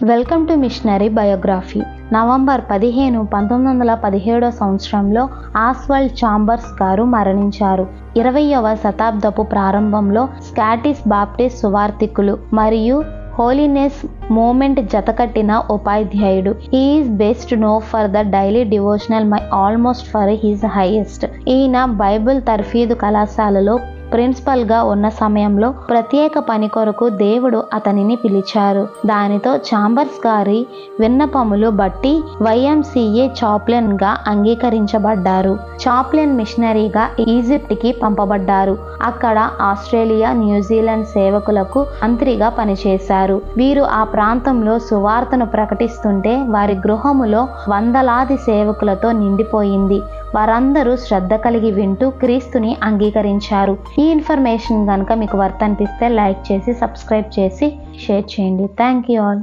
Welcome to missionary biography. November 15, 1917 సంవత్సరంలో Oswald chambers గారు మరణించారు. 20వ శతాబ్దపు ప్రారంభంలో స్కాటిష్ బాప్టిస్ట్ సువార్థికులు మరియు హోలీనెస్ మూమెంట్ జతకట్టిన ఉపాధ్యాయుడు. He is best known for the daily devotional my utmost for his highest. ఈయన బైబిల్ తర్ఫీదు కళాశాలలో ప్రిన్సిపల్గా ఉన్న సమయంలో ప్రత్యేక పని కొరకు దేవుడు అతనిని పిలిచారు. దానితో చాంబర్స్ గారి విన్నపములు బట్టి YMCA చాప్లెన్గా అంగీకరించబడ్డారు. చాప్లెన్ మిషనరీగా ఈజిప్ట్కి పంపబడ్డారు. అక్కడ ఆస్ట్రేలియా, న్యూజిలాండ్ సేవకులకు మంత్రిగా పనిచేశారు. వీరు ఆ ప్రాంతంలో సువార్తను ప్రకటిస్తుంటే వారి గృహములో వందలాది సేవకులతో నిండిపోయింది. వారందరూ శ్రద్ధ కలిగి వింటూ క్రీస్తుని అంగీకరించారు. ఈ ఇన్ఫర్మేషన్ కనుక మీకు వర్త్ అనిపిస్తే లైక్ చేసి, సబ్స్క్రైబ్ చేసి, షేర్ చేయండి. Thank you all.